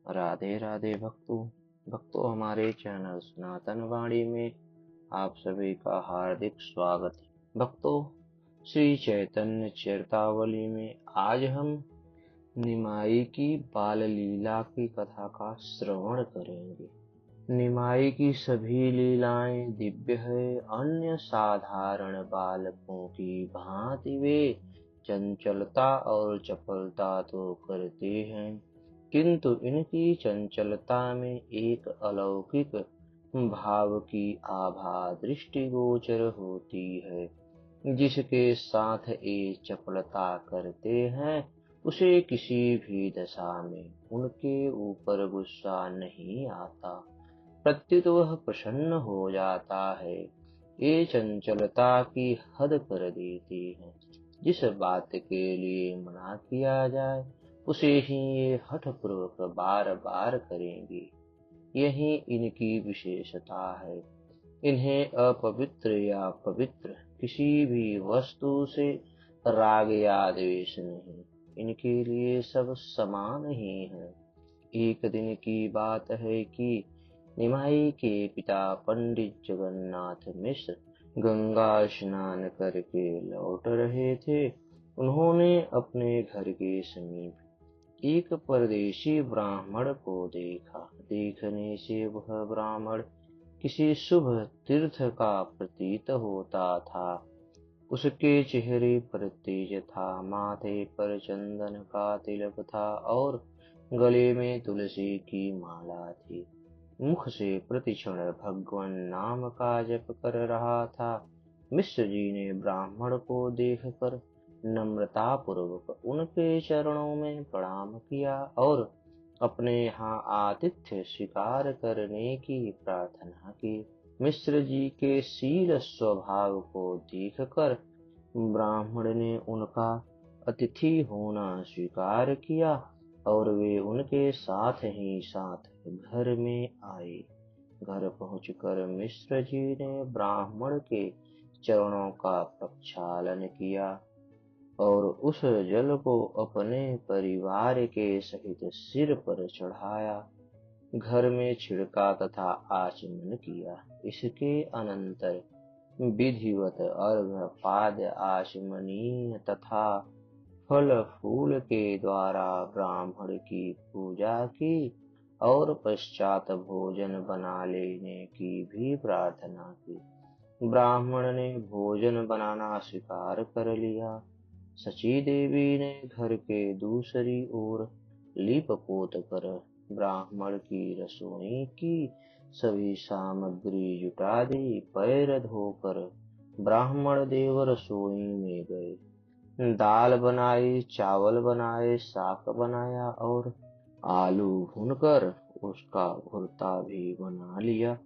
राधे राधे भक्तों। हमारे चैनल सनातन वाणी में आप सभी का हार्दिक स्वागत है। भक्तों, श्री चैतन्य चरितावली में आज हम निमाई की बाल लीला की कथा का श्रवण करेंगे। निमाई की सभी लीलाएं दिव्य है। अन्य साधारण बालकों की भांति वे चंचलता और चपलता तो करते हैं, किंतु इनकी चंचलता में एक अलौकिक भाव की आभा दृष्टिगोचर होती है। जिसके साथ ये चपलता करते हैं, उसे किसी भी दशा में उनके ऊपर गुस्सा नहीं आता, प्रत्युत वह प्रसन्न हो जाता है। ये चंचलता की हद कर देती है। जिस बात के लिए मना किया जाए, उसे ही ये हठपूर्वक बार बार करेंगे। यही इनकी विशेषता है। इन्हें अपवित्र या पवित्र किसी भी वस्तु से राग या द्वेष नहीं। इनके लिए सब समान ही है। एक दिन की बात है कि निमाई के पिता पंडित जगन्नाथ मिश्र गंगा स्नान करके लौट रहे थे। उन्होंने अपने घर के समीप एक परदेशी ब्राह्मण को देखा। देखने से वह ब्राह्मण किसी शुभ तीर्थ का प्रतीत होता था। उसके चेहरे पर तेज था, माथे पर चंदन का तिलक था और गले में तुलसी की माला थी। मुख से प्रतिक्षण भगवान नाम का जप कर रहा था। मिश्र जी ने ब्राह्मण को देखकर नम्रता पूर्वक उनके चरणों में प्रणाम किया और अपने यहाँ आतिथ्य स्वीकार करने की प्रार्थना की। मिश्र जी के शील स्वभाव को देखकर ब्राह्मण ने उनका अतिथि होना स्वीकार किया और वे उनके साथ ही साथ घर में आए। घर पहुंचकर मिश्र जी ने ब्राह्मण के चरणों का प्रक्षालन किया और उस जल को अपने परिवार के सहित सिर पर चढ़ाया, घर में छिड़का तथा आचमन किया। इसके अनंतर विधिवत अर्घ्य पाद्य आचमनीय तथा फल फूल के द्वारा ब्राह्मण की पूजा की और पश्चात भोजन बना लेने की भी प्रार्थना की। ब्राह्मण ने भोजन बनाना स्वीकार कर लिया। सची देवी ने घर के दूसरी ओर लीप पोत कर ब्राह्मण की रसोई की सभी सामग्री जुटा दी। पैर धोकर ब्राह्मण देव रसोई में गए। दाल बनाई, चावल बनाए, साग बनाया और आलू भूनकर उसका भुर्ता भी बना लिया।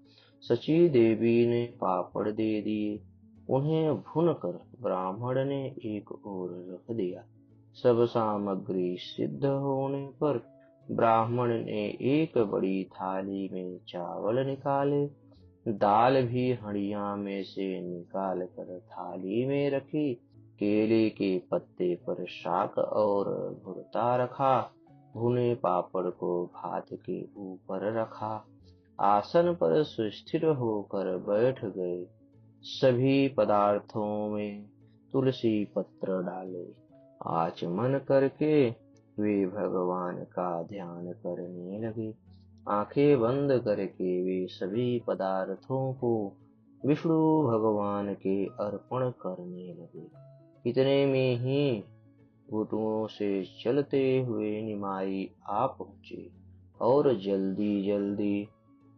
सची देवी ने पापड़ दे दिए। उन्हें भूनकर ब्राह्मण ने एक ओर रख दिया। सब सामग्री सिद्ध होने पर ब्राह्मण ने एक बड़ी थाली में चावल निकाले, दाल भी हंडिया में से निकाल कर थाली में रखी, केले के पत्ते पर शाक और भुर्ता रखा, भुने पापड़ को भात के ऊपर रखा, आसन पर सुस्थिर होकर बैठ गए। सभी पदार्थों में तुलसी पत्र डाले। आचमन करके वे भगवान का ध्यान करने लगे। आंखें बंद करके वे सभी पदार्थों को विष्णु भगवान के अर्पण करने लगे। इतने में ही घुटनों से चलते हुए निमाई आ पहुंचे और जल्दी जल्दी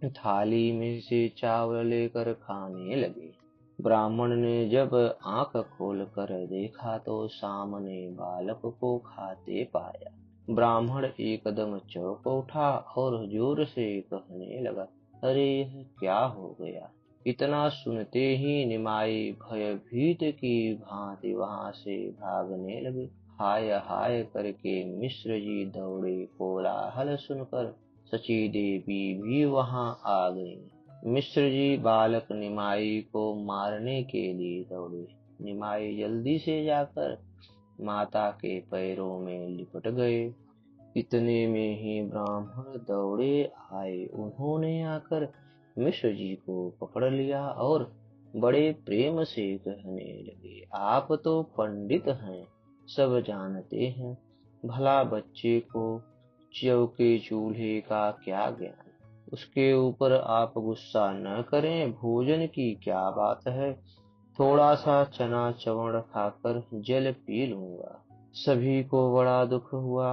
थाली में से चावल लेकर खाने लगे। ब्राह्मण ने जब आंख खोल कर देखा तो सामने बालक को खाते पाया। ब्राह्मण एकदम चौंक उठा और जोर से कहने लगा, अरे यह क्या हो गया। इतना सुनते ही निमाई भयभीत की भांति वहां से भागने लगे। हाय हाय करके मिश्र जी दौड़े। कोलाहल सुनकर सची देवी भी वहां आ गई। मिश्र जी बालक निमाई को मारने के लिए दौड़े। निमाई जल्दी से जाकर माता के पैरों में लिपट गए। इतने में ही ब्राह्मण दौड़े आए। उन्होंने आकर मिश्र जी को पकड़ लिया और बड़े प्रेम से कहने लगे, आप तो पंडित हैं, सब जानते हैं, भला बच्चे को चौके चूल्हे का क्या ज्ञान। उसके ऊपर आप गुस्सा न करें, भोजन की क्या बात है, थोड़ा सा चना चवड़ खाकर जल पी लूंगा। सभी को बड़ा दुख हुआ।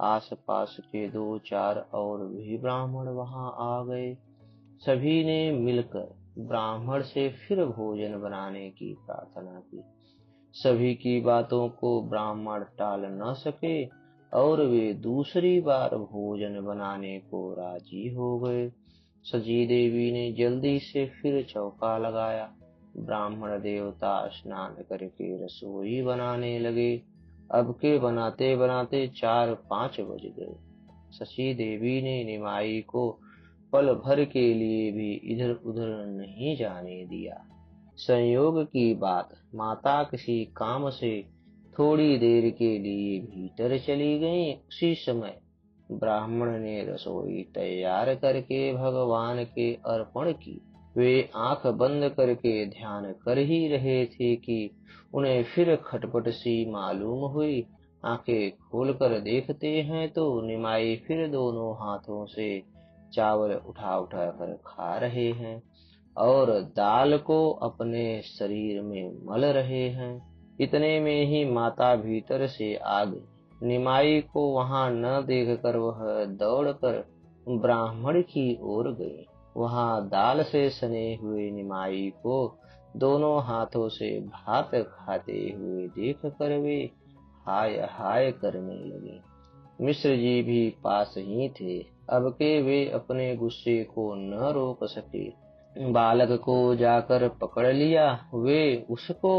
आसपास के दो चार और भी ब्राह्मण वहां आ गए। सभी ने मिलकर ब्राह्मण से फिर भोजन बनाने की प्रार्थना की। सभी की बातों को ब्राह्मण टाल न सके और वे दूसरी बार भोजन बनाने को राजी हो गए। सची देवी ने जल्दी से फिर चौका लगाया। ब्राह्मण देवता स्नान करके रसोई बनाने लगे। अब के बनाते बनाते 4-5 बज गए। शची देवी ने निमाई को पल भर के लिए भी इधर उधर नहीं जाने दिया। संयोग की बात, माता किसी काम से थोड़ी देर के लिए भीतर चली गईं। उसी समय ब्राह्मण ने रसोई तैयार करके भगवान के अर्पण की। वे आंख बंद करके ध्यान कर ही रहे थे कि उन्हें फिर खटपट सी मालूम हुई। आंखें खोलकर देखते हैं तो निमाई फिर दोनों हाथों से चावल उठा उठा कर खा रहे हैं और दाल को अपने शरीर में मल रहे हैं। इतने में ही माता भीतर से आ गई। निमाई को वहां न देखकर वह दौड़कर ब्राह्मण की ओर गई। वहां दाल से सने हुए निमाई को दोनों हाथों से भात खाते हुए देखकर वे हाय हाय करने लगे। मिश्र जी भी पास ही थे। अब के वे अपने गुस्से को न रोक सके। बालक को जाकर पकड़ लिया। वे उसको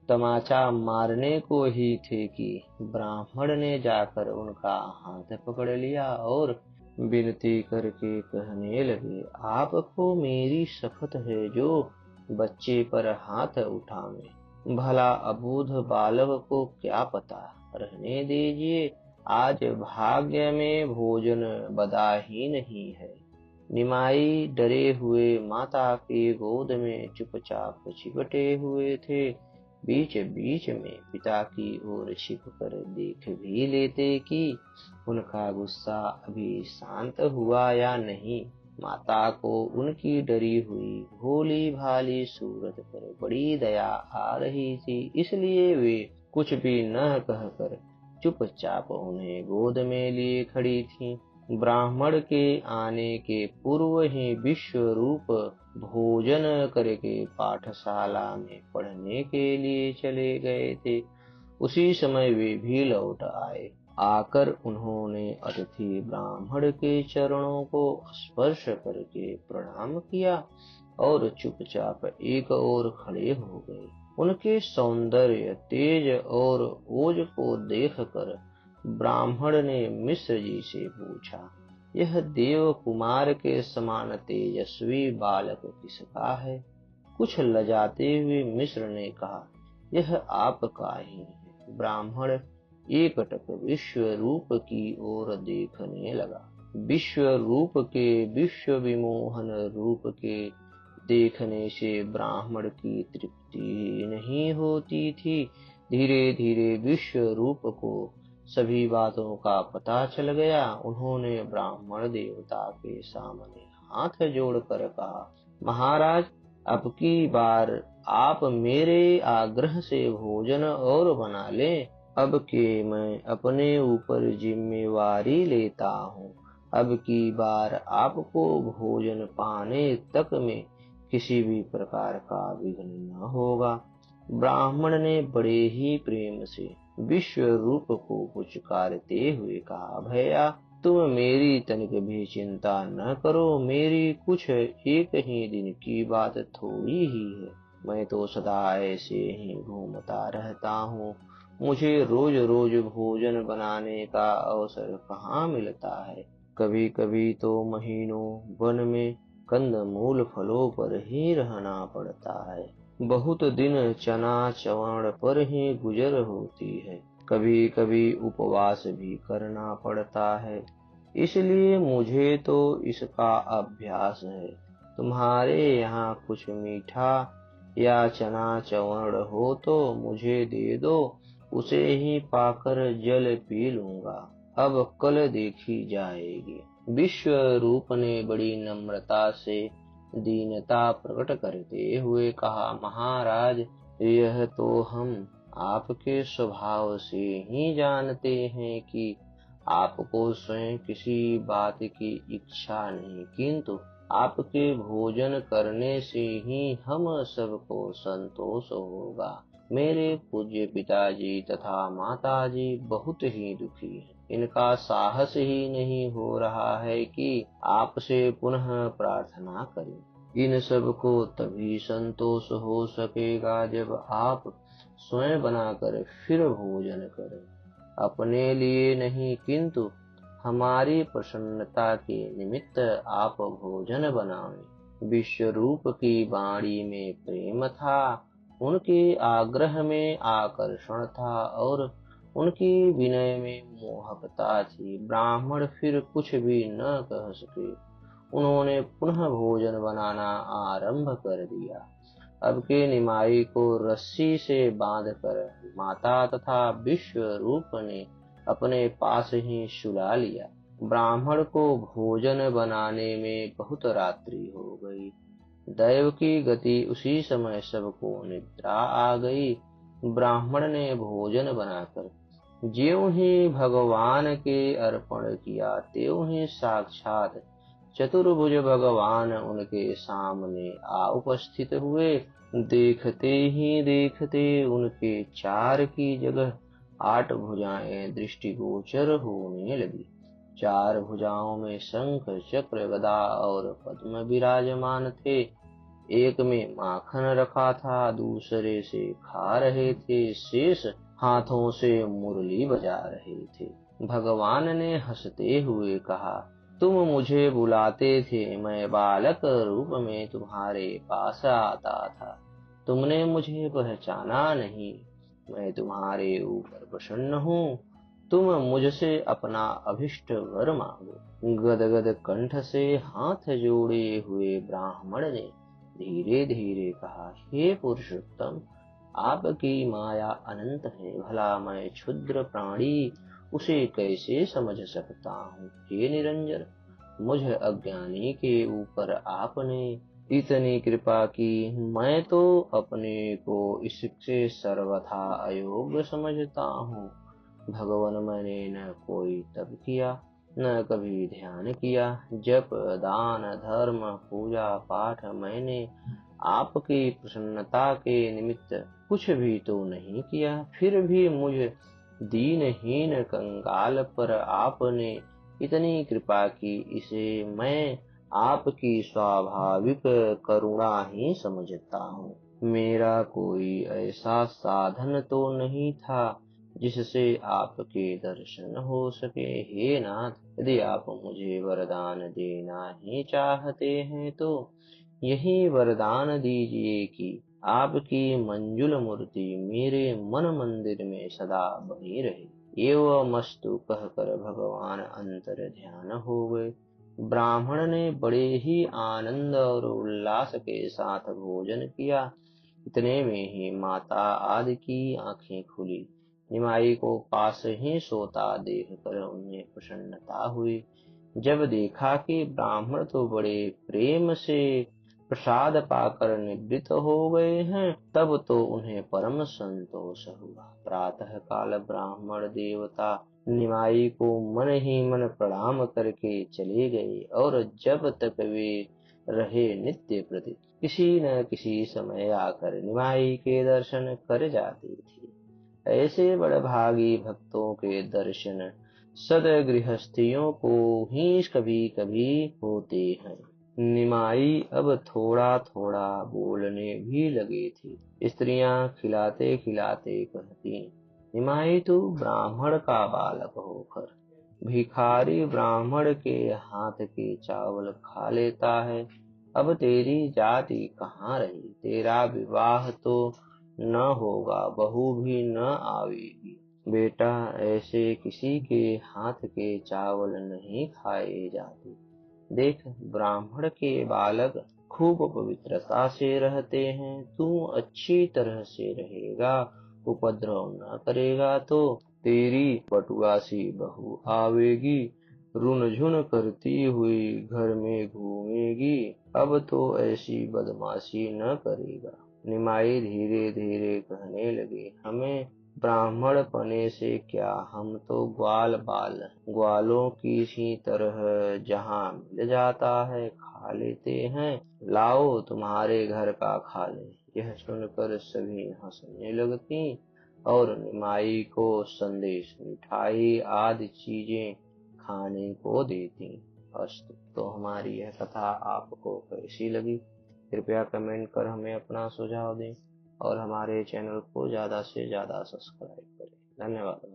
तमाचा मारने को ही थे कि ब्राह्मण ने जाकर उनका हाथ पकड़ लिया और विनती करके कहने लगे, आपको मेरी शपथ है, जो बच्चे पर हाथ उठावे। भला अबूझ बालक को क्या पता, रहने दीजिए, आज भाग्य में भोजन बदा ही नहीं है। निमाई डरे हुए माता की गोद में चुपचाप चिपटे हुए थे। बीच बीच में पिता की ओर छिप कर देख भी लेते कि उनका गुस्सा अभी शांत हुआ या नहीं। माता को उनकी डरी हुई भोली भाली सूरत पर बड़ी दया आ रही थी, इसलिए वे कुछ भी न कहकर चुपचाप उन्हें गोद में लिए खड़ी थीं। ब्राह्मण के आने के पूर्व ही विश्वरूप भोजन करके पाठशाला में पढ़ने के लिए चले गए थे। उसी समय वे भी लौट आए। आकर उन्होंने अतिथि ब्राह्मण के चरणों को स्पर्श करके प्रणाम किया और चुपचाप एक ओर खड़े हो गए। उनके सौंदर्य, तेज और ओज को देखकर ब्राह्मण ने मिश्र जी से पूछा, यह देव कुमार के समान तेजस्वी बालक किसका है? कुछ लजाते हुए मिश्र ने कहा, यह आपका ही है। ब्राह्मण एकटक विश्व रूप की ओर देखने लगा। विश्व रूप के, विश्व विमोहन रूप के देखने से ब्राह्मण की तृप्ति नहीं होती थी। धीरे धीरे विश्व रूप को सभी बातों का पता चल गया। उन्होंने ब्राह्मण देवता के सामने हाथ जोड़कर कहा, महाराज, अब की बार आप मेरे आग्रह से भोजन और बना लें। अब के मैं अपने ऊपर जिम्मेवारी लेता हूँ। अब की बार आपको भोजन पाने तक में किसी भी प्रकार का विघ्न न होगा। ब्राह्मण ने बड़े ही प्रेम से विश्व रूप को पुचकारते हुए कहा, भैया, तुम मेरी तनिक भी चिंता न करो। मेरी कुछ एक ही दिन की बात थोड़ी ही है। मैं तो सदा ऐसे ही घूमता रहता हूँ। मुझे रोज रोज भोजन बनाने का अवसर कहाँ मिलता है। कभी कभी तो महीनों वन में कंदमूल फलों पर ही रहना पड़ता है। बहुत दिन चना चवड़ पर ही गुजर होती है। कभी कभी उपवास भी करना पड़ता है, इसलिए मुझे तो इसका अभ्यास है। तुम्हारे यहाँ कुछ मीठा या चना चवर्ण हो तो मुझे दे दो, उसे ही पाकर जल पी लूंगा। अब कल देखी जाएगी। विश्व रूप ने बड़ी नम्रता से दीनता प्रकट करते हुए कहा, महाराज, यह तो हम आपके स्वभाव से ही जानते हैं कि आपको स्वयं किसी बात की इच्छा नहीं, किंतु आपके भोजन करने से ही हम सबको संतोष होगा। मेरे पूज्य पिताजी तथा माताजी बहुत ही दुखी हैं। इनका साहस ही नहीं हो रहा है कि आपसे पुनः प्रार्थना करें। इन सब को तभी संतोष हो सकेगा जब आप स्वयं बनाकर फिर भोजन करें, अपने लिए नहीं किंतु हमारी प्रसन्नता के निमित्त आप भोजन बनावें। विश्व रूप की वाणी में प्रेम था, उनके आग्रह में आकर्षण था और उनकी विनय में मोहकता थी। ब्राह्मण फिर कुछ भी न कह सके। उन्होंने पुनः भोजन बनाना आरंभ कर दिया। अब के निमाई को रस्सी से बांधकर माता तथा विश्व रूप ने अपने पास ही सुला लिया। ब्राह्मण को भोजन बनाने में बहुत रात्रि हो गई। दैव की गति उसी समय सबको निद्रा आ गई। ब्राह्मण ने भोजन बनाकर ज्यों ही भगवान के अर्पण किया, त्यों ही साक्षात चतुर्भुज भगवान उनके सामने आ उपस्थित हुए। देखते ही देखते उनके 4 की जगह 8 भुजाएं दृष्टिगोचर होने लगी। 4 भुजाओं में शंख चक्र गदा और पद्म विराजमान थे। एक में माखन रखा था, दूसरे से खा रहे थे, शेष हाथों से मुरली बजा रहे थे। भगवान ने हंसते हुए कहा, तुम मुझे बुलाते थे, मैं बालक रूप में तुम्हारे पास आता था। तुमने मुझे पहचाना नहीं। मैं तुम्हारे ऊपर प्रसन्न हूँ। तुम मुझसे अपना अभिष्ट वर मांगो। गदगद कंठ से हाथ जोड़े हुए ब्राह्मण ने धीरे धीरे कहा, हे पुरुषोत्तम, आपकी माया अनंत है, भला मैं क्षुद्र प्राणी उसे कैसे समझ सकता हूँ। हे निरंजन, मुझ अज्ञानी के ऊपर आपने इतनी कृपा की। मैं तो अपने को इससे सर्वथा अयोग्य समझता हूँ। भगवान, मैंने न कोई तप किया, न कभी ध्यान किया, जप दान धर्म पूजा पाठ मैंने आपकी प्रसन्नता के निमित्त कुछ भी तो नहीं किया। फिर भी मुझ दीनहीन कंगाल पर आपने इतनी कृपा की, इसे मैं आपकी स्वाभाविक करुणा ही समझता हूँ। मेरा कोई ऐसा साधन तो नहीं था जिससे आपके दर्शन हो सके। हे नाथ, यदि आप मुझे वरदान देना ही चाहते हैं तो यही वरदान दीजिए कि आपकी मंजुल मूर्ति मेरे मन मंदिर में सदा बनी रहे। एवमस्तु कहकर भगवान अंतर ध्यान हो गए। ब्राह्मण ने बड़े ही आनंद और उल्लास के साथ भोजन किया। इतने में ही माता आदि की आंखें खुली। निमाई को पास ही सोता देखकर उन्हें प्रसन्नता हुई। जब देखा कि ब्राह्मण तो बड़े प्रेम से प्रसाद पाकर निवृत्त हो गए हैं, तब तो उन्हें परम संतोष हुआ। प्रातः काल ब्राह्मण देवता निमाई को मन ही मन प्रणाम करके चले गए और जब तक वे रहे नित्य प्रति किसी न किसी समय आकर निमाई के दर्शन कर जाते थे। ऐसे बड़भागी भक्तों के दर्शन सदगृहस्थियों को ही कभी कभी होते हैं। निमाई अब थोड़ा थोड़ा बोलने भी लगे थे। स्त्रियां खिलाते खिलाते कहती, निमाई तू ब्राह्मण का बालक होकर भिखारी ब्राह्मण के हाथ के चावल खा लेता है। अब तेरी जाति कहाँ रही? तेरा विवाह तो न होगा, बहू भी न आवेगी। बेटा, ऐसे किसी के हाथ के चावल नहीं खाए जाते। देख, ब्राह्मण के बालक खूब पवित्रता से रहते हैं। तू अच्छी तरह से रहेगा, उपद्रव न करेगा तो तेरी बटुआ सी बहू आवेगी, रुनझुन करती हुई घर में घूमेगी। अब तो ऐसी बदमाशी न करेगा। निमाई धीरे धीरे कहने लगे, हमें ब्राह्मण पने से क्या, हम तो ग्वाल बाल हैं। ग्वालों की सी तरह जहाँ मिल जाता है खा लेते हैं। लाओ, तुम्हारे घर का खा लें। यह सुनकर सभी हंसने लगती और निमाई को संदेश, मिठाई आदि चीजें खाने को देती। अस्तु। तो हमारी यह कथा आपको कैसी लगी, कृपया कमेंट कर हमें अपना सुझाव दें और हमारे चैनल को ज़्यादा से ज़्यादा सब्सक्राइब करें। धन्यवाद।